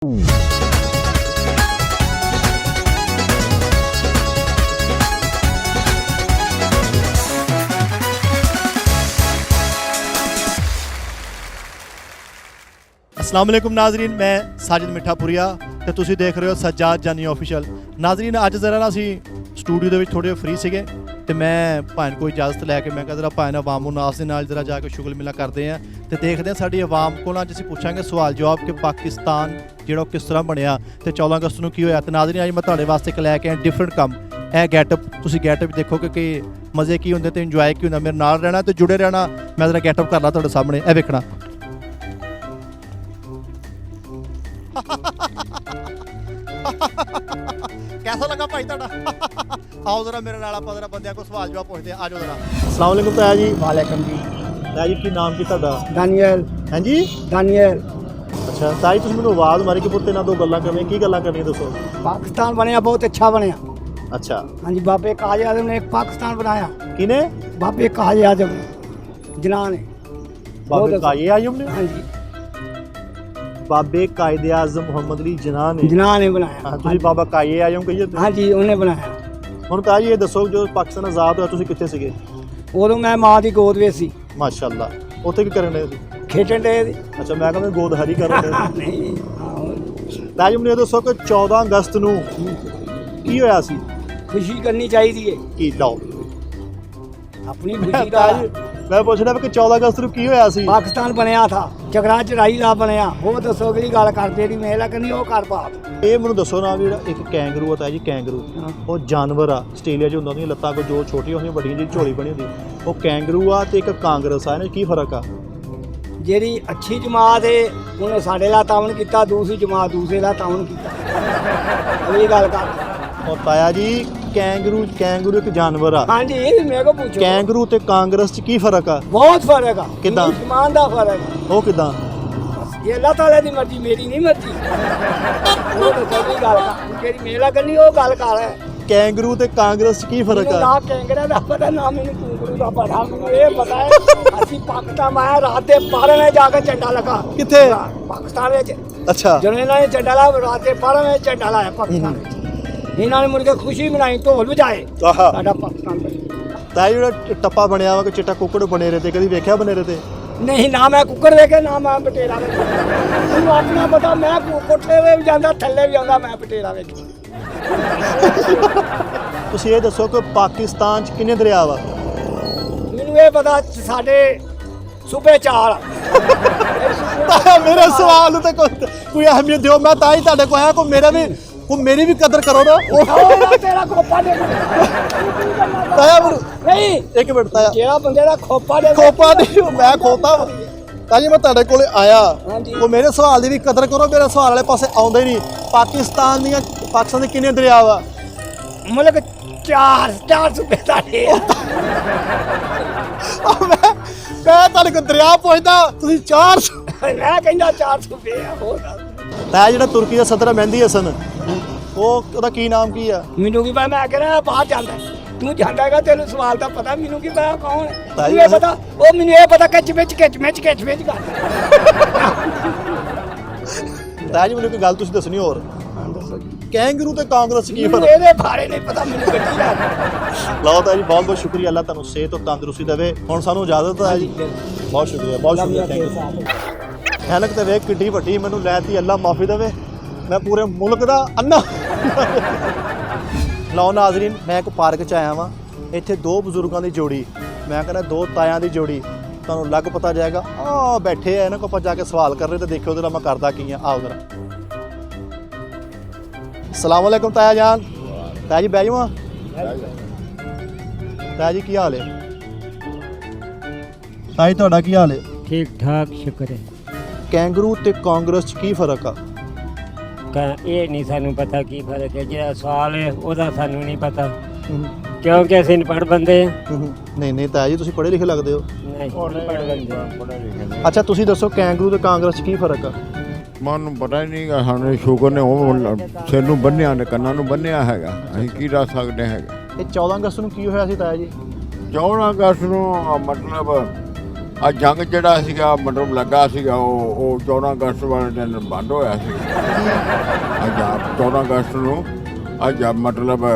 अस्सलाम वालेकुम नाजरीन, मैं साजिद मिठापुरिया ਤੇ ਤੁਸੀਂ ਦੇਖ ਰਹੇ ਹੋ ਸੱਜਾਦ ਜਾਨੀ ਆਫੀਸ਼ੀਅਲ। ਨਾਜ਼ਰੀਨ, ਅੱਜ ਜ਼ਰਾ ਨਾ ਅਸੀਂ ਸਟੂਡੀਓ ਦੇ ਵਿੱਚ ਥੋੜ੍ਹੇ ਫ੍ਰੀ ਸੀਗੇ ਤੇ ਮੈਂ ਭਾਣ ਕੋਈ ਇਜਾਜ਼ਤ ਲੈ ਕੇ ਮੈਂ ਕਿਹਾ ਜ਼ਰਾ ਭਾਣ ਆਵਾਮ ਨਾਸ ਦੇ ਨਾਲ ਜ਼ਰਾ ਜਾ ਕੇ ਸ਼ੁਗਲ ਮਿਲਾ ਕਰਦੇ ਹਾਂ ਤੇ ਦੇਖਦੇ ਹਾਂ ਸਾਡੀ ਆਵਾਮ ਕੋਲ ਅੱਜ ਅਸੀਂ ਪੁੱਛਾਂਗੇ ਸਵਾਲ ਜਵਾਬ ਕਿ ਪਾਕਿਸਤਾਨ ਜਿਹੜਾ ਕਿਸ ਤਰ੍ਹਾਂ ਬਣਿਆ ਤੇ 14 ਅਗਸਤ ਨੂੰ ਕੀ ਹੋਇਆ। ਤੇ ਨਾਜ਼ਰੀਨ, ਅੱਜ ਮੈਂ ਤੁਹਾਡੇ ਵਾਸਤੇ ਇੱਕ ਲੈ ਕੇ ਆਇਆ ਡਿਫਰੈਂਟ ਕੰਮ। ਇਹ ਗੈਟਅਪ ਤੁਸੀਂ ਗੈਟਅਪ ਦੇਖੋਗੇ ਕਿ ਮਜ਼ੇ ਕੀ ਹੁੰਦੇ ਤੇ ਇੰਜੋਏ ਕੀ ਹੁੰਦਾ। ਮੇਰੇ ਨਾਲ ਰਹਿਣਾ ਤੇ ਜੁੜੇ ਰਹਿਣਾ। ਮੈਂ ਜ਼ਰਾ ਗੈਟਅਪ ਕਰਨਾ ਤੁਹਾਡੇ ਸਾਹਮਣੇ, ਇਹ ਵੇਖਣਾ। कैसा लगा भाई ਤੁਹਾਡਾ? आओ जरा मेरे नाल ਆਪਾਂ जरा ਬੰਦਿਆਂ ਕੋ ਸਵਾਲ ਜਵਾਬ ਪੁੱਛਦੇ ਆ। ਆਜੋ जरा। अस्सलाम वालेकुम ताया जी। वालेकुम जी। ताया जी ਕੀ ਨਾਮ ਕੀ ਤੁਹਾਡਾ? दानियल। हैं जी दानियल। ਅੱਛਾ ਤਾਇਆ ਜੀ, ਤੁਸੀਂ ਮੈਨੂੰ ਆਵਾਜ਼ ਮਾਰੀ ਕਿ ਪੁੱਤ ਇਹਨਾਂ ਦੋ ਗੱਲਾਂ ਕਰਨੀਆਂ। ਕੀ ਗੱਲਾਂ ਕਰਨੀਆਂ ਦੱਸੋ? पाकिस्तान बनया बहुत अच्छा बनया। अच्छा, हाँ जी, बाबे काज़े आज़म ने एक पाकिस्तान बनाया। किने? बाबे काज़े आज़म जिन्ना ने। बाबे कायदे आज़म ने? हाँ जी, बाबे कायदे आज़म मोहम्मद अली जिन्ना ने। जिन्ना ने बनाया। ਹਾਂ ਤੁਸੀਂ ਬਾਬਾ ਕਾਇਦੇ ਆਜ਼ਮ ਕਹੀਏ ਤੇ हाँ जी, उन्हें बनाया। ਹੁਣ ਤਾਇਆ ਜੀ ਇਹ ਦੱਸੋ ਜਦੋਂ ਪਾਕਿਸਤਾਨ ਆਜ਼ਾਦ ਹੋਇਆ ਤੁਸੀਂ ਕਿੱਥੇ ਸੀਗੇ? उदों मैं माँ की गोद में सी। ਮਾਸ਼ਾਅੱਲਾ। ਉੱਥੇ ਕੀ ਕਰਨ ਰਹੇ ਸੀ? खेटन डे सी। ਅੱਛਾ, ਮੈਂ ਕਹਿੰਦਾ ਗੋਦ ਹਰੀ ਕਰ ਰਹੇ ਸੀ। नहीं, ਤਾਇਆ ਜੀ ਮੈਨੂੰ ਇਹ ਦੱਸੋ ਕਿ 14 ਅਗਸਤ ਨੂੰ ਕੀ ਹੋਇਆ ਸੀ? खुशी करनी चाहिए ਕੀ ਲਾਓ अपनी खुशी का। ਮੈਂ ਪੁੱਛਦਾ ਕਿ 14 ਅਗਸਤ ਨੂੰ ਕੀ ਹੋਇਆ ਸੀ? पाकिस्तान बनया था, झगड़ा चढ़ाई दा बनया। वो दसो कि गल करते नहीं मेला करनी वो कर बात। ਇਹ ਮੈਨੂੰ ਦੱਸੋ ਨਾ ਵੀ ਜਿਹੜਾ ਇੱਕ ਕੈਂਗਰੂ ਆ ਜੀ, ਕੈਂਗਰੂ ਉਹ ਜਾਨਵਰ ਆ। ਆਸਟ੍ਰੇਲੀਆ 'ਚ ਹੁੰਦਾ, ਉਹਦੀਆਂ ਲੱਤਾਂ ਕੋ ਜੋ ਛੋਟੀਆਂ ਹੁੰਦੀਆਂ ਵੱਡੀਆਂ ਜਿਹੜੀ ਝੋਲੀ ਬਣੀ ਹੁੰਦੀ, ਉਹ ਕੈਂਗਰੂ ਆ ਤੇ ਇੱਕ ਕਾਂਗਰਸ ਆ। ਇਹਨਾਂ 'ਚ ਕੀ ਫਰਕ ਆ? ਜਿਹੜੀ ਅੱਛੀ ਜਮਾਤ ਹੈ ਉਹਨੇ ਸਾਡੇ ਨਾਲ ਤਾਵਨ ਕੀਤਾ, ਦੂਸਰੀ ਜਮਾਤ ਦੂਸਰੇ ਨਾਲ ਤਾਵਨ ਕੀਤਾ। ਅਗਲੀ ਗੱਲ ਕਰ। ਉਹ ਤਾਇਆ ਜੀ, ਕੈਂਗਰੂ ਇੱਕ ਜਾਨਵਰ ਆ। ਹਾਂਜੀ, ਇਹ ਮੇਰੇ ਕੋ ਪੁੱਛੋ। ਕੈਂਗਰੂ ਤੇ ਕਾਂਗਰਸ 'ਚ ਕੀ ਫਰਕ ਆ? ਬਹੁਤ ਫਰਕ ਆ। ਕਿੱਦਾਂ? ਇਮਾਨ ਦਾ ਫਰਕ ਆ। ਉਹ ਕਿੱਦਾਂ? ਇਹ ਅੱਲਾਹ ਤਾਲਾ ਦੀ ਮਰਜ਼ੀ, ਮੇਰੀ ਨਹੀਂ ਮਰਜ਼ੀ। ਉਹ ਤਾਂ ਸਹੀ ਗੱਲ ਕਰ, ਜਿਹੜੀ ਮੇਲਾ ਕਰਨੀ ਉਹ ਗੱਲ ਕਰ ਹੈ। ਕੈਂਗਰੂ ਤੇ ਕਾਂਗਰਸ 'ਚ ਕੀ ਫਰਕ ਆ? ਨਾ ਕੈਂਗਰਾ ਦਾ ਪਤਾ, ਨਾ ਮੈਨੂੰ ਕੁੰਗਰੂ ਦਾ ਪਤਾ। ਮੈਨੂੰ ਇਹ ਪਤਾ ਹੈ ਅਸੀਂ ਪਾਕਿਸਤਾਨ ਆਇਆ, ਰਾਤ ਦੇ 12 ਵਜੇ ਜਾ ਕੇ ਝੰਡਾ ਲਗਾ। ਕਿੱਥੇ? ਪਾਕਿਸਤਾਨ ਵਿੱਚ। ਅੱਛਾ, ਜਦੋਂ ਇਹਨਾਂ ਨੇ ਝੰਡਾ ਲਾਇਆ, ਰਾਤ ਦੇ 12 ਵਜੇ ਝੰਡਾ ਲਾਇਆ ਪਾਕਿਸਤਾਨ ਵਿੱਚ। ਇਹਨਾਂ ਨੇ ਮੁੜ ਕੇ ਖੁਸ਼ੀ ਮਨਾਈ, ਢੋਲ ਵਜਾਏ। ਆਹਾ। ਸਾਡਾ ਪਾਕਿਸਤਾਨ ਬਣਿਆ। ਤਾਂ ਜਿਹੜਾ ਟੱਪਾ ਬਣਿਆ ਵਾ ਕਿ ਚਿੱਟਾ ਕੁੱਕੜ ਬਨੇਰੇ ਤੇ, ਕਦੀ ਵੇਖਿਆ ਬਨੇਰੇ ਤੇ? ਨਹੀਂ, ਨਾ ਮੈਂ ਕੁੱਕੜ ਵੇਖੇ, ਨਾ ਮੈਂ ਪਟੇਰਾ ਵੇਖਿਆ। ਮੈਨੂੰ ਆਪਣਾ ਪਤਾ, ਮੈਂ ਕੋਠੇ ਤੇ ਵੀ ਜਾਂਦਾ, ਥੱਲੇ ਵੀ ਆਉਂਦਾ, ਮੈਂ ਪਟੇਰਾ ਵੇਖਿਆ। ਤੁਸੀਂ ਇਹ ਦੱਸੋ ਕਿ ਪਾਕਿਸਤਾਨ 'ਚ ਕਿੰਨੇ ਦਰਿਆ ਵਾ? ਮੈਨੂੰ ਇਹ ਪਤਾ ਸਾਡੇ ਸੂਬੇ 4 ਮੇਰੇ ਸਵਾਲ ਨੂੰ ਤੇ ਕੋਈ ਅਹਿਮੀਅਤ ਦਿਓ। ਮੈਂ ਤਾਂ ਹੀ ਤੁਹਾਡੇ ਕੋਲ ਆਇਆ, ਕੋਈ ਮੇਰੀ ਵੀ ਕਦਰ ਕਰੋ ਨਾ। ਤੇਰਾ ਖੋਪਾ ਦੇ ਤਾਇਆ ਨਹੀਂ, ਇੱਕ ਮਿੰਟ ਤਾਇਆ, ਜਿਹੜਾ ਬੰਦੇ ਦਾ ਖੋਪਾ ਦੇ ਖੋਪਾ ਨਹੀਂ, ਮੈਂ ਖੋਤਾ ਤਾਂ ਜੀ ਮੈਂ ਤੁਹਾਡੇ ਕੋਲ ਆਇਆ। ਹਾਂਜੀ। ਉਹ ਮੇਰੇ ਸਵਾਲ ਦੀ ਵੀ ਕਦਰ ਕਰੋ। ਮੇਰੇ ਸਵਾਲ ਵਾਲੇ ਪਾਸੇ ਆਉਂਦੇ ਹੀ ਨਹੀਂ। ਪਾਕਿਸਤਾਨ ਦੇ ਕਿੰਨੇ ਦਰਿਆ ਵਾ? ਮਤਲਬ 4 ਸੂਬੇ ਦਾ ਨੇ। ਮੈਂ ਤੁਹਾਡੇ ਕੋਲ ਦਰਿਆ ਪੁੱਛਦਾ, ਤੁਸੀਂ 4। ਮੈਂ ਕਹਿੰਦਾ 4 ਸੂਬੇ ਆ। ਹੋਰ ਤਾਇਆ ਜਿਹੜਾ ਤੁਰਕੀ ਦਾ ਸਦਰ ਮਹਿੰਦੀ ਹਸਨ, ਉਹਦਾ ਕੀ ਨਾਮ ਕੀ ਆ? ਮੈਨੂੰ ਕੀ ਪਤਾ, ਮੈਂ ਕਹਿੰਦਾ ਬਾਹਰ ਜਾਂਦਾ। ਤੂੰ ਜਾਂਦਾ ਹੈਗਾ, ਤੈਨੂੰ ਸਵਾਲ ਦਾ ਪਤਾ, ਮੈਨੂੰ ਕੀ ਪਤਾ ਕੌਣ ਹੈ। ਤਾਈ ਮੈਨੂੰ ਇਹ ਪਤਾ, ਉਹ ਮੈਨੂੰ ਇਹ ਪਤਾ ਕਿ ਵਿੱਚ ਕਰ। ਤਾਇਆ ਜੀ ਮੈਨੂੰ ਕੋਈ ਗੱਲ ਤੁਸੀਂ ਦੱਸਣੀ ਹੋਰ। ਕੈਂਗਰੂ ਤੇ ਕਾਂਗਰਸ 'ਚ ਕੀ ਮੈਨੂੰ ਫਰਕ? ਇਹਦੇ ਬਾਰੇ ਨਹੀਂ ਪਤਾ, ਮੈਨੂੰ ਗੱਡੀ ਦਾ। ਲਓ ਤਾਇਆ ਜੀ, ਬਹੁਤ ਬਹੁਤ ਸ਼ੁਕਰੀਆ। ਅੱਲਾ ਤੁਹਾਨੂੰ ਸਿਹਤ ਤੇ ਤੰਦਰੁਸਤੀ ਦੇਵੇ। ਹੁਣ ਸਾਨੂੰ ਇਜਾਜ਼ਤ ਹੈ ਜੀ। ਬਹੁਤ ਸ਼ੁਕਰੀਆ, ਬਹੁਤ ਸ਼ੁਕਰੀਆ। Thank you. ਐਨਕ ਤੇ ਵੇਖ ਕਿੱਡੀ ਵੱਡੀ, ਮੈਨੂੰ ਲੈਤੀ, ਅੱਲਾ ਮਾਫੀ ਦੇਵੇ। ਮੈਂ ਪੂਰੇ ਮੁਲਕ ਦਾ ਅੰਨਾ। ਲਓ ਨਾਜ਼ਰੀਨ, ਮੈਂ ਇੱਕ ਪਾਰਕ 'ਚ ਆਇਆ ਵਾਂ। ਇੱਥੇ ਦੋ ਬਜ਼ੁਰਗਾਂ ਦੀ ਜੋੜੀ, ਮੈਂ ਕਹਿੰਦਾ ਦੋ ਤਾਇਆਂ ਦੀ ਜੋੜੀ, ਤੁਹਾਨੂੰ ਲੱਗ ਪਤਾ ਜਾਏਗਾ। ਆ ਬੈਠੇ ਆ, ਇਹਨਾਂ ਕੋਲ ਆਪਾਂ ਜਾ ਕੇ ਸਵਾਲ ਕਰ ਰਹੇ ਤੇ ਦੇਖਿਓ ਉਹਦੇ ਨਾਲ ਮੈਂ ਕਰਦਾ ਕੀ ਆ। ਆਓ ਜ਼ਰਾ। अस्सलाम वालेकुम ताया जान। ताया जी बह जाओ। ताया जी की हाल है? ताया जी ਤੁਹਾਡਾ ਕੀ ਹਾਲ ਹੈ? ठीक ठाक, शुक्र है। ਕੈਂਗਰੂ ਤੇ ਕਾਂਗਰਸ 'ਚ ਕੀ ਫਰਕ ਆ? ਇਹ ਨਹੀਂ ਸਾਨੂੰ ਪਤਾ ਕੀ ਫਰਕ ਹੈ। ਜਿਹੜਾ ਸਵਾਲ ਹੈ ਉਹਦਾ ਸਾਨੂੰ ਨਹੀਂ ਪਤਾ, ਕਿਉਂਕਿ ਅਸੀਂ ਪੜ੍ਹ ਬੰਦੇ ਹਾਂ। ਨਹੀਂ ਤਾਇਆ ਜੀ, ਤੁਸੀਂ ਪੜ੍ਹੇ ਲਿਖੇ ਲੱਗਦੇ ਹੋ। ਨਹੀਂ ਪੜ੍ਹ ਬੰਦੇ। ਅੱਛਾ ਤੁਸੀਂ ਦੱਸੋ ਕੈਂਗਰੂ ਤੇ ਕਾਂਗਰਸ 'ਚ ਕੀ ਫਰਕ ਆ? ਮੈਨੂੰ ਪਤਾ ਹੀ ਨਹੀਂ ਗਾ। ਸਾਨੂੰ ਸ਼ੂਗਰ ਨੇ ਉਹ ਸਿਰ ਨੂੰ ਬੰਨਿਆ ਨੇ, ਕੰਨਾਂ ਨੂੰ ਬੰਨਿਆ ਹੈਗਾ। ਅਸੀਂ ਕੀ ਦੱਸ ਸਕਦੇ ਹੈਗੇ। ਇਹ 14 ਅਗਸਤ ਨੂੰ ਕੀ ਹੋਇਆ ਸੀ ਤਾਇਆ ਜੀ? 14 ਅਗਸਤ ਨੂੰ ਮਤਲਬ ਆ ਜੰਗ ਜਿਹੜਾ ਸੀਗਾ ਮਤਲਬ ਲੱਗਾ ਸੀਗਾ ਉਹ 14 ਅਗਸਤ ਵਾਲੇ ਦਿਨ ਬੰਦ ਹੋਇਆ ਸੀ। ਅੱਜ 14 ਅਗਸਤ ਨੂੰ ਅੱਜ ਮਤਲਬ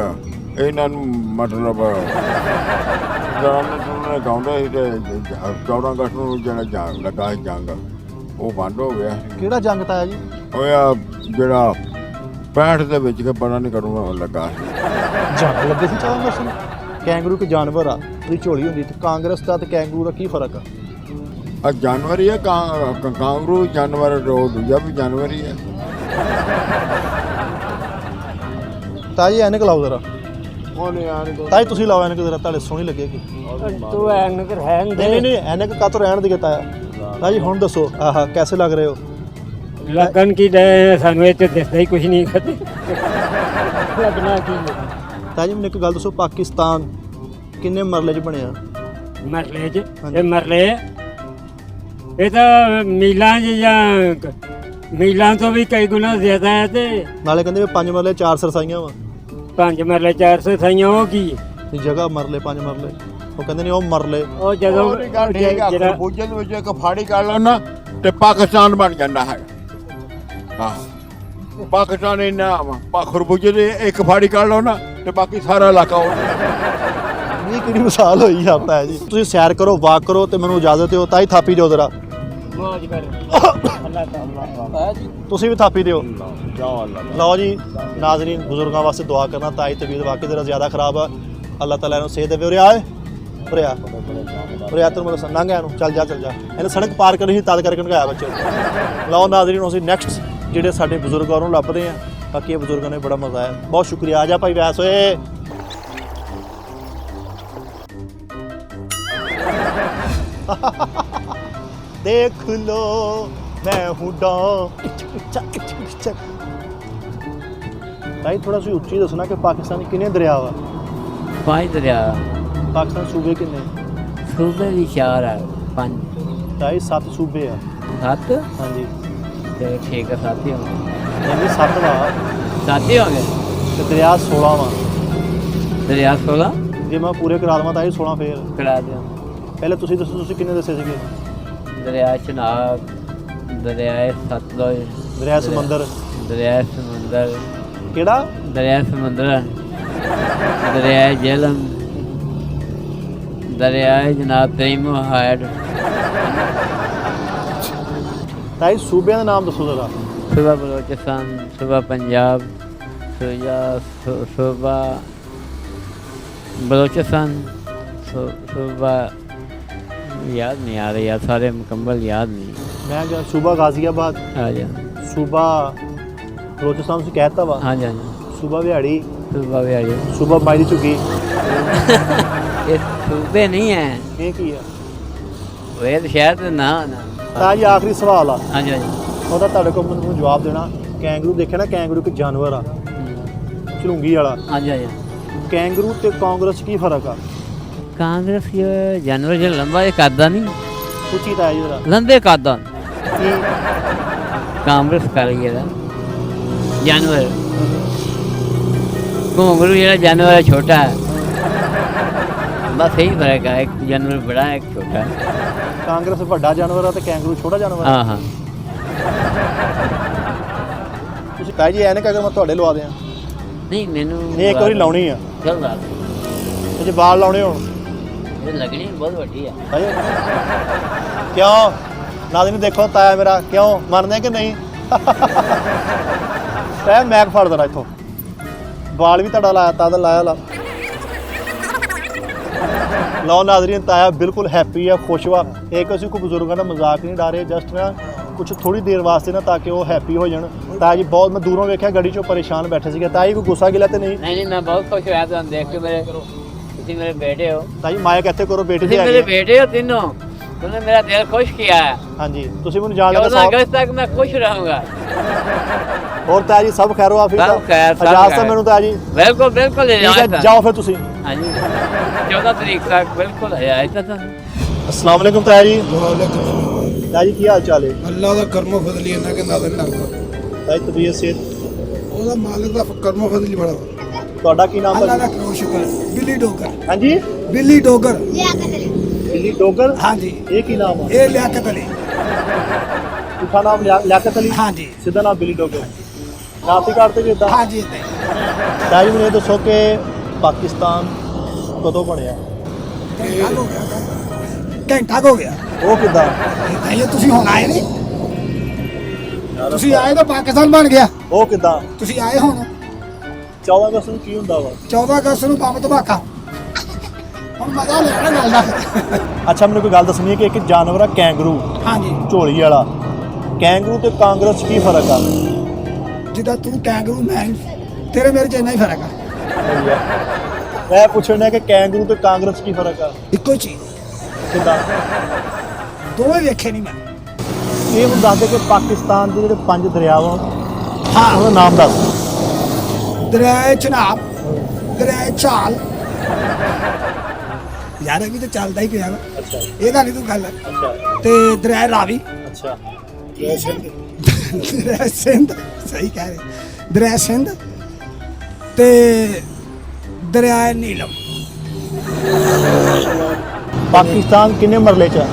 ਇਹਨਾਂ ਨੂੰ ਮਤਲਬ ਜਰਾਨੇ ਗਾਉਂਦੇ ਸੀ ਤੇ 14 ਅਗਸਤ ਨੂੰ ਜਿਹੜਾ ਜੰਗ ਲੱਗਾ ਸੀ ਜੰਗ ਉਹ ਬੰਦ ਹੋ ਗਿਆ ਸੀ। ਕਿਹੜਾ ਜੰਗ ਤਾਇਆ ਜੀ? ਹੋਇਆ ਜਿਹੜਾ 65 ਦੇ ਵਿੱਚ ਕਿ ਪਤਾ ਨਹੀਂ ਕਦੋਂ ਲੱਗਾ ਸੀ। ਜੰਗ ਲੱਗੇ ਸੀ 14 ਅਗਸਤ ਨੂੰ। ਕੈਂਗਰੂ ਇੱਕ ਜਾਨਵਰ ਆ, ਉਹਦੀ ਝੋਲੀ ਹੁੰਦੀ, ਤੇ ਕਾਂਗਰਸ ਦਾ ਤੇ ਕੈਂਗਰੂ ਦਾ ਕੀ ਫਰਕ ਆ? ਆ ਜਾਨਵਰ ਹੀ ਹੈ ਕਾਂਗਰੂ ਜਾਨਵਰ, ਉਹ ਦੂਜਾ ਵੀ ਜਾਨਵਰ ਹੀ ਹੈ। ਤਾਇਆ ਜੀ ਐਨਕ ਲਾਓ ਜ਼ਰਾ। ਉਹਨੇ ਆਣ ਕੇ ਤਾਇਆ ਤੁਸੀਂ ਲਾਓ ਐਨਕ ਜ਼ਰਾ, ਤੁਹਾਡੇ ਸੋਹਣੀ ਲੱਗੇਗੀ। ਤੂੰ ਐਨਕ ਰਹਿਣ ਨਹੀਂ ਦੇ। ਨਹੀਂ ਨਹੀਂ, ਐਨਕ ਕਾਤੋਂ ਰਹਿਣ ਦੀ ਤਾਇਆ? ਤਾਇਆ ਜੀ ਹੁਣ ਦੱਸੋ, ਆਹਾ ਕੈਸੇ ਲੱਗ ਰਹੇ ਹੋ? ਲੱਗਣ ਕੀ ਦੇ, ਸਾਨੂੰ ਇਹ ਤੇ ਦਿਸਦਾ ਹੀ ਕੁਝ ਨਹੀਂ ਕਦੇ। ਲੱਗਣਾ ਕੀ ਹੈ? ਤਾਇਆ ਜੀ ਮੈਨੂੰ ਇੱਕ ਗੱਲ ਦੱਸੋ, ਪਾਕਿਸਤਾਨ ਕਿੰਨੇ ਮਰਲੇ 'ਚ ਬਣਿਆ? ਮਰਲੇ 'ਚ ਇਹ ਮਰਲੇ ਇਹ ਤਾਂ ਮੀਲਾਂ 'ਚ ਜਾਂ ਮੀਲਾਂ ਤੋਂ ਵੀ ਕਈ ਗੁਣਾ ਜ਼ਿਆਦਾ ਹੈ। ਤੇ ਨਾਲੇ ਕਹਿੰਦੇ ਵੀ 5 ਮਰਲੇ 4 ਸਰਸਾਈਆਂ ਵਾ, 5 ਮਰਲੇ 400 ਥਾਈਆਂ ਉਹ ਕੀ ਹੈ? ਤੇ ਜਗ੍ਹਾ ਮਰਲੇ 5 ਮਰਲੇ, ਉਹ ਕਹਿੰਦੇ ਨੇ ਉਹ ਮਰਲੇ। ਉਹ ਜਦੋਂ ਗੱਲ ਠੀਕ ਆ, ਜਿਹੜਾ ਖਰਬੂਜੇ ਦੇ ਵਿੱਚ ਇੱਕ ਫਾੜੀ ਕਰ ਲਓ ਨਾ ਤੇ ਪਾਕਿਸਤਾਨ ਬਣ ਜਾਂਦਾ ਹੈ। ਹਾਂ, ਪਾਕਿਸਤਾਨ ਇੰਨਾ ਖਰਬੂਜੇ ਦੇ ਇੱਕ ਫਾੜੀ ਕਰ ਲਓ ਨਾ ਤੇ ਬਾਕੀ ਸਾਰਾ ਇਲਾਕਾ ਇਹ ਕਿਹੜੀ ਮਿਸਾਲ ਹੋਈ ਯਾਰ ਤਾਇਆ ਜੀ? ਤੁਸੀਂ ਸੈਰ ਕਰੋ, ਵਾਕ ਕਰੋ ਤੇ ਮੈਨੂੰ ਇਜਾਜ਼ਤ ਦਿਓ। ਤਾਈ ਥਾਪੀ ਦਿਓ ਜ਼ਰਾ। ਮੌਜ ਕਰ ਅੱਲਾਹ ਤਾਲਾ ਜੀ। ਤੁਸੀਂ ਵੀ ਥਾਪੀ ਦਿਓ। ਲਓ ਜੀ ਨਾਜ਼ਰੀਨ, ਬਜ਼ੁਰਗਾਂ ਵਾਸਤੇ ਦੁਆ ਕਰਨਾ। ਤਾਈ ਤਬੀਅਤ ਵਾਕਈ ਜ਼ਰਾ ਜ਼ਿਆਦਾ ਖਰਾਬ ਆ, ਅੱਲਾਹ ਤਾਲਾ ਇਹਨੂੰ ਸਿਹਤ ਦੇਵੇ। ਉਰੇ ਆ ਉਰੇ ਆ ਤੈਨੂੰ ਮੈਂ ਨੰਗ ਆ, ਇਹਨੂੰ ਚੱਲ ਜਾ ਇਹਨੇ ਸੜਕ ਪਾਰ ਕਰੀ ਸੀ ਤਦ ਕਰਕੇ ਨਗਾਇਆ ਬੱਚੇ ਨੂੰ। ਲਓ ਨਾਜ਼ਰੀਨ, ਅਸੀਂ ਨੈਕਸਟ ਜਿਹੜੇ ਸਾਡੇ ਬਜ਼ੁਰਗ ਆ ਉਹਨੂੰ ਲੱਭਦੇ ਆ। ਬਾਕੀ ਇਹ ਬਜ਼ੁਰਗਾਂ ਨੇ ਬੜਾ ਮਜ਼ਾ ਆਇਆ, ਬਹੁਤ ਸ਼ੁਕਰੀਆ। ਆ ਜਾ ਭਾਈ ਵੈਸ ਓਏ। ਦੇਖ ਲੋ ਮੈਂ ਹੂੰ ਭਾਈ, ਥੋੜਾ ਸੀ ਉੱਚੀ ਦੱਸਣਾ ਕਿ ਪਾਕਿਸਤਾਨ ਕਿੰਨੇ ਦਰਿਆ ਵਾ? 5 ਦਰਿਆ। ਪਾਕਿਸਤਾਨ ਸੂਬੇ ਕਿੰਨੇ? ਸੂਬੇ ਵੀ 4 ਆ, 5 ਤਾਈ 7 ਸੂਬੇ ਆ। 7 ਹਾਂਜੀ, ਤੇ ਠੀਕ ਆ, 7 ਹੀ ਹੋ ਗਏ। ਨਹੀਂ 7 ਵਾ 7 ਹੀ ਹੋ ਗਏ। ਤੇ ਦਰਿਆ 16 ਵਾ। ਦਰਿਆ 16 ਜੇ ਮੈਂ ਪੂਰੇ ਕਰਾ ਦੇਵਾਂ ਤਾਈ 16 ਫੇਰ। ਕਰਾ ਦਿਓ। ਪਹਿਲੇ ਤੁਸੀਂ ਦੱਸੋ, ਤੁਸੀਂ ਕਿੰਨੇ ਦੱਸੇ ਸੀਗੇ? ਦਰਿਆ ਚਨਾਬ, ਦਰਿਆ ਸਤਲੁਜ, ਦਰਿਆ ਸਮੁੰਦਰ ਦਰਿਆ ਸਮੁੰਦਰ, ਕਿਹੜਾ? ਦਰਿਆ ਸਮੁੰਦਰ, ਦਰਿਆ ਜੇਹਲਮ, ਦਰਿਆ ਜਨਾਬ ਤਰੀਮੋਹਾਇਡ। ਤਾਈ ਸੂਬਿਆਂ ਦੇ ਨਾਮ ਦੱਸੋ ਜ਼ਰਾ। ਸੂਬਾ ਬਲੋਚਿਸਤਾਨ, ਸੂਬਾ ਪੰਜਾਬ, ਸੂਬਾ ਬਲੋਚਿਸਤਾਨ, ਸੂਬਾ याद नहीं आ रही यार, सारे मुकम्मल याद नहीं। मैं जो सूबा गाजियाबाद, हाँ जी, सूबा बलोचिस्तान से कहता वा, हाँ जी, हाँ जी, सूबा बिहाड़ी, सूबा भी आ जाए। सूबा मायरी चुकी। ये सूबे नहीं है, ये की है? वे तो शायद ना ना। ਤਾਂ ਜੀ ਆਖਰੀ ਸਵਾਲ ਆ, हाँ जी, हाँ जी, ਉਹਦਾ ਤੁਹਾਡੇ ਕੋਲ ਮੈਨੂੰ ਜਵਾਬ ਦੇਣਾ। ਕੈਂਗਰੂ ਦੇਖਿਆ ਨਾ, ਕੈਂਗਰੂ ਇੱਕ ਜਾਨਵਰ ਆ ਝਲੂੰਗੀ ਵਾਲਾ। हाँ जी, हाँ जी। ਕੈਂਗਰੂ ਤੇ ਕਾਂਗਰਸ 'ਚ ਕੀ ਫਰਕ ਆ? कांग्रेस ये जानवर जो लंबा ये कादा नहीं, ਪੁੱਛੀ ਤਾਂ ਜੀ ਜਰਾ। लंबे कादा। ਕੀ कांग्रेस कर रही है जानवर, घोंगरू जो जानवर है छोटा है, बस यही फर्क है, एक जानवर बड़ा है, एक छोटा है। ਕਾਂਗਰਸ ਵੱਡਾ ਜਾਨਵਰ ਆ ਤੇ ਕੈਂਗਰੂ ਛੋਟਾ ਜਾਨਵਰ ਆ। हाँ हाँ। ਤੁਸੀਂ ਕਾਹ ਜੀ ਐਨਕ ਅਗਰ ਮੈਂ ਤੁਹਾਡੇ ਲਵਾ ਦਿਆਂ? नहीं मैनू ਨਹੀਂ ਇੱਕ ਵਾਰੀ ਲਾਉਣੀ ਆ। चल रहा ਤੇ ਜੇ ਵਾਲ ਲਾਉਣੇ ਹੋਣ ये लगनी बहुत बड़ी है। ਭਾਈ ਕਿਉਂ? ਨਾਜ਼ਰੀਨ ਦੇਖੋ ਤਾਇਆ ਮੇਰਾ, ਕਿਉਂ ਮੰਨਦੇ ਕਿ ਨਹੀਂ? ਤੈ ਮੈਕ ਫੜ ਦੇਣਾ ਇੱਥੋਂ। ਵਾਲ ਵੀ ਤੁਹਾਡਾ ਲਾਇਆ, ਤਦ ਲਾਇਆ ਲਾ। ਲਓ ਨਾਜ਼ਰੀਨ, ਤਾਇਆ ਬਿਲਕੁਲ ਹੈਪੀ ਆ, ਖੁਸ਼ ਵਾ। ਇੱਕ ਅਸੀਂ ਕੋਈ ਬਜ਼ੁਰਗਾਂ ਦਾ ਮਜ਼ਾਕ ਨਹੀਂ ਡਾ ਰਹੇ, ਜਸਟ ਨਾ ਕੁਝ ਥੋੜੀ ਦੇਰ ਵਾਸਤੇ ਨਾ ਤਾਂ ਕਿ ਉਹ ਹੈਪੀ ਹੋ ਜਾਣ। ਤਾਇਆ ਜੀ ਬਹੁਤ, ਮੈਂ ਦੂਰੋਂ ਵੇਖਿਆ ਗੱਡੀ 'ਚੋਂ ਪਰੇਸ਼ਾਨ ਬੈਠੇ ਸੀਗੇ। ਤਾਇਆ ਜੀ ਕੋਈ ਗੁੱਸਾ ਗਿਲਾ ਤੇ ਨਹੀਂ? नहीं मैं बहुत खुश हुआ तुम देख के, तुम मेरे बेटे हो, ਤਾਇਆ ਜੀ ਮਾਇਕ ਇੱਥੇ ਕਰੋ, ਬੇਟੀ तुम ਤੇ ਆ मेरे ਗਈ। बेटे हो तीनों, तुमने मेरा दिल खुश किया है। ਹਾਂਜੀ, ਤੁਸੀਂ ਮੈਨੂੰ ਜਾਣ 14 ਲੱਗਾ। अगस्त तक मैं खुश रहूंगा। ਹੋਰ ਤਾਇਆ ਜੀ ਸਭ ਖੈਰੋ ਆ? ਫਿਰ ਸਭ ਖੈਰ, ਸਭ ਇਜਾਜ਼ਤ ਖੈਰ। ਮੈਨੂੰ ਤਾਇਆ ਜੀ। बिल्कुल बिल्कुल ਠੀਕ ਹੈ, इजाजत है। ਜਾਓ ਫਿਰ ਤੁਸੀਂ। हाँ जी, 14 तारीख तक बिल्कुल इजाजत है। अस्सलाम वालेकुम ताया जी। ताया जी की हाल चाल है? ਅੱਲਾ ਦਾ ਕਰਮੋ ਫਜ਼ਲੀ ਇਹਨਾਂ ਕੇ ਨਾਦਰ ਲੱਗਦਾ। ताया जी तबीयत सेहत? ਉਹਦਾ ਮਾਲਕ ਦਾ ਕਰਮੋ ਫਜ਼ਲੀ ਬੜਾ ਵਾ। ਤੁਹਾਡਾ ਕੀ ਨਾਮ ਅੱਲਾ ਦਾ ਹੈ? ਕਰੋ ਸ਼ੁਕਰ। ਬਿੱਲੀ ਡੋਗਰ, ਹਾਂਜੀ, ਬਿੱਲੀ ਡੋਗਰ। ਬਿੱਲੀ ਡੋਗਰ ਹਾਂਜੀ ਇਹ ਕੀ ਨਾਮ ਆ? ਇਹ ਲਿਆਕਤ ਅਲੀ। ਪੁੱਠਾ ਨਾਮ ਲਿਆਕਤ ਅਲੀ, ਹਾਂਜੀ ਸਿੱਧਾ ਨਾਮ ਬਿੱਲੀ ਡੋਗਰ। ਨਾਤੀ ਕਾਰਡ ਤੇ ਵੀ ਇਦਾਂ। ਹਾਂਜੀ ਏਦਾਂ ਹੀ। ਤਾਈ ਮੈਨੂੰ ਇਹ ਦੱਸੋ ਕਿ ਪਾਕਿਸਤਾਨ ਕਦੋਂ ਬਣਿਆ? ਘੰਟਾ ਹੋ ਗਿਆ। ਘੰਟਾ ਕੁ ਹੋ ਗਿਆ। ਉਹ ਕਿੱਦਾਂ? ਏਦਾਂ ਹੀ ਆ, ਤੁਸੀਂ ਹੁਣ ਆਏ ਨਹੀਂ। ਤੁਸੀਂ ਆਏ ਤਾਂ ਪਾਕਿਸਤਾਨ ਬਣ ਗਿਆ। ਉਹ ਕਿੱਦਾਂ? ਤੁਸੀਂ ਆਏ ਹੁਣ 14 ਅਗਸਤ ਨੂੰ ਕੀ ਹੁੰਦਾ ਵਾ? 14 ਅਗਸਤ ਨੂੰ ਬੰਬ ਧਮਾਕਾ। ਹੁਣ ਮਜ਼ਾ ਲੈਣਾ ਗੱਲ ਦਾ। ਅੱਛਾ ਮੈਨੂੰ ਕੋਈ ਗੱਲ ਦੱਸਣੀ ਹੈ ਕਿ ਇੱਕ ਜਾਨਵਰ ਆ ਕੈਂਗਰੂ, ਹਾਂਜੀ ਝੋਲੀ ਵਾਲਾ। ਕੈਂਗਰੂ ਤੇ ਕਾਂਗਰਸ 'ਚ ਕੀ ਫਰਕ ਆ? ਜਿੱਦਾਂ ਤੂੰ ਕੈਂਗਰੂ ਮੈਂ ਤੇਰੇ ਮੇਰੇ ਚ ਇੰਨਾ ਹੀ ਫਰਕ ਆ। ਮੈਂ ਪੁੱਛਣਾ ਕਿ ਕੈਂਗਰੂ ਤੇ ਕਾਂਗਰਸ 'ਚ ਕੀ ਫਰਕ ਆ? ਇੱਕੋ ਹੀ ਚੀਜ਼। ਕਿੱਦਾਂ? ਦੋਵੇਂ ਵੇਖੇ ਨਹੀਂ ਮੈਂ। ਇਹ ਹੁਣ ਦੱਸ ਦੇ ਕਿ ਪਾਕਿਸਤਾਨ ਦੇ ਜਿਹੜੇ 5 ਦਰਿਆ ਵਾ ਹਾਂ ਉਹਦਾ ਨਾਮ ਦੱਸ। ਦਰਿਆ ਚਨਾਬ, ਦਰਿਆ ਝਾਲ। ਯਾਰ ਇਹ ਵੀ ਤਾਂ ਚੱਲਦਾ ਹੀ ਪਿਆ ਵਾ। ਅੱਛਾ ਇਹਦਾ ਨਹੀਂ ਤੂੰ ਗੱਲ। ਅੱਛਾ ਤੇ ਦਰਿਆ ਰਾਵੀ, ਅੱਛਾ ਦਰਿਆ ਸਿੰਧ, ਸਹੀ ਕਹਿ ਰਹੇ, ਦਰਿਆ ਸਿੰਧ ਤੇ ਦਰਿਆ ਨੀਲਮ। ਪਾਕਿਸਤਾਨ ਕਿੰਨੇ ਮਰਲੇ 'ਚ ਆ?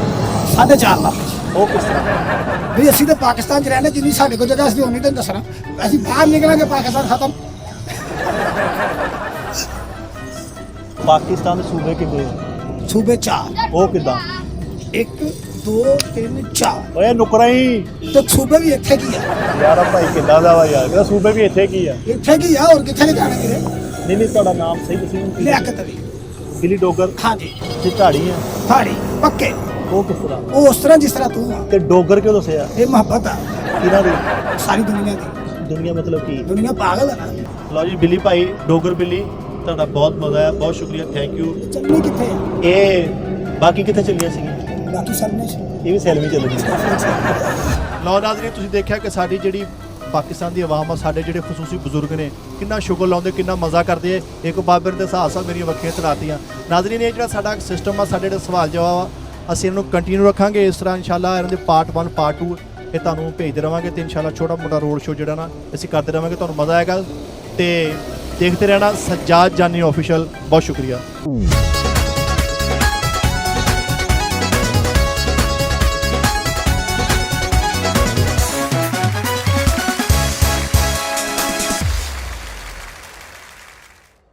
4.5 ਲੱਖ। ਉਹ ਕਿਸ ਤਰ੍ਹਾਂ? ਵੀ ਅਸੀਂ ਤਾਂ ਪਾਕਿਸਤਾਨ 'ਚ ਰਹਿੰਦੇ, ਜਿੰਨੀ ਸਾਡੇ ਕੋਲ ਜਗ੍ਹਾ ਅਸੀਂ ਉਨੀ ਤੈਨੂੰ ਦੱਸਣਾ। ਅਸੀਂ ਬਾਹਰ ਨਿਕਲਾਂਗੇ ਪਾਕਿਸਤਾਨ ਖਤਮ। ਪਾਕਿਸਤਾਨ ਦੇ ਸੂਬੇ ਕਿੰਨੇ ਆ? ਸੂਬੇ 4। ਉਹ ਕਿੱਦਾਂ? 1 2 3 4। ਓਏ ਨੁਕਰਾ ਹੀ ਤੇ ਸੂਬੇ ਵੀ ਇੱਥੇ ਕੀ ਆ? ਯਾਰ ਆ ਭਾਈ ਕਿੱਦਾਂ ਦਾ ਵਾ ਯਾਰ, ਕਹਿੰਦਾ ਸੂਬੇ ਵੀ ਇੱਥੇ ਕੀ ਆ? ਇੱਥੇ ਕੀ ਆ, ਹੋਰ ਕਿੱਥੇ ਨਹੀਂ ਜਾਣਾ ਵੀਰੇ। ਨਹੀਂ ਨਹੀਂ ਤੁਹਾਡਾ ਨਾਮ ਸਹੀ ਤੁਸੀਂ ਲਿਆਕਤ ਅਲੀ। ਬਿੱਲੀ ਡੋਗਰ ਹਾਂਜੀ ਤੇ ਝਾੜੀ ਆ, ਥਾੜੀ ਪੱਕੇ। ਉਹ ਕਿਸ ਤਰ੍ਹਾਂ? ਉਹ ਉਸ ਤਰ੍ਹਾਂ ਜਿਸ ਤਰ੍ਹਾਂ ਤੂੰ ਆ। ਤੇ ਡੋਗਰ ਕਿਉਂ ਦੱਸਿਆ? ਇਹ ਮੁਹੱਬਤ ਆ ਕਿਹਨਾਂ ਦੀ? ਸਾਰੀ ਦੁਨੀਆ ਦੀ। ਦੁਨੀਆ ਮਤਲਬ ਕੀ? ਦੁਨੀਆ ਪਾਗਲ ਹੈ ਨਾ। ਲਓ ਜੀ ਬਿੱਲੀ ਭਾਈ, ਡੋਗਰ ਬਿੱਲੀ, ਤੁਹਾਡਾ ਬਹੁਤ ਮਜ਼ਾ ਆਇਆ, ਬਹੁਤ ਸ਼ੁਕਰੀਆ, ਥੈਂਕ ਯੂ। ਚੱਲਣੀ ਕਿੱਥੇ ਆ? ਇਹ ਬਾਕੀ ਕਿੱਥੇ ਚੱਲੀਆਂ ਸੀਗੀਆਂ? ਬਾਕੀ ਸਭ ਨੇ ਇਹ ਵੀ ਸੈਲਵੀ ਚੱਲ ਗਈ। ਲਓ ਨਾਜ਼ਰੀਨ, ਤੁਸੀਂ ਦੇਖਿਆ ਕਿ ਸਾਡੀ ਜਿਹੜੀ ਪਾਕਿਸਤਾਨ ਦੀ ਆਵਾਮ ਆ, ਸਾਡੇ ਜਿਹੜੇ ਖਸੂਸੀ ਬਜ਼ੁਰਗ ਨੇ ਕਿੰਨਾ ਸ਼ੁਗਰ ਲਾਉਂਦੇ, ਕਿੰਨਾ ਮਜ਼ਾ ਕਰਦੇ ਆ। ਇੱਕ ਬਾਬਰ ਦੇ ਹਿਸਾਬ ਨਾਲ ਮੇਰੀਆਂ ਵੱਖੀਆਂ ਚੜਾਤੀਆਂ। ਨਾਜ਼ਰੀਨ, ਇਹ ਜਿਹੜਾ ਸਾਡਾ ਸਿਸਟਮ ਆ, ਸਾਡੇ ਜਿਹੜੇ ਸਵਾਲ ਜਵਾਬ ਆ, ਅਸੀਂ ਇਹਨੂੰ ਕੰਟੀਨਿਊ ਰੱਖਾਂਗੇ ਇਸ ਤਰ੍ਹਾਂ ਇਨਸ਼ਾਅੱਲਾ। ਇਹਨਾਂ ਦੇ ਪਾਰਟ 1 ਪਾਰਟ 2 ਇਹ ਤੁਹਾਨੂੰ ਭੇਜਦੇ ਰਵਾਂਗੇ ਤੇ ਇਨਸ਼ਾਅੱਲਾ ਛੋਟਾ ਮੋਟਾ ਰੋਡ ਸ਼ੋ ਜਿਹੜਾ ਨਾ ਅਸੀਂ ਕਰਦੇ ਰਵਾਂਗੇ। ਤੁਹਾਨੂੰ ਮਜ਼ਾ ਆਏਗਾ ਤੇ ਦੇਖਦੇ ਰਹਿਣਾ ਸੱਜਾਦ ਜਾਨੀ ਆਫੀਸ਼ੀਅਲ। ਬਹੁਤ ਸ਼ੁਕਰੀਆ।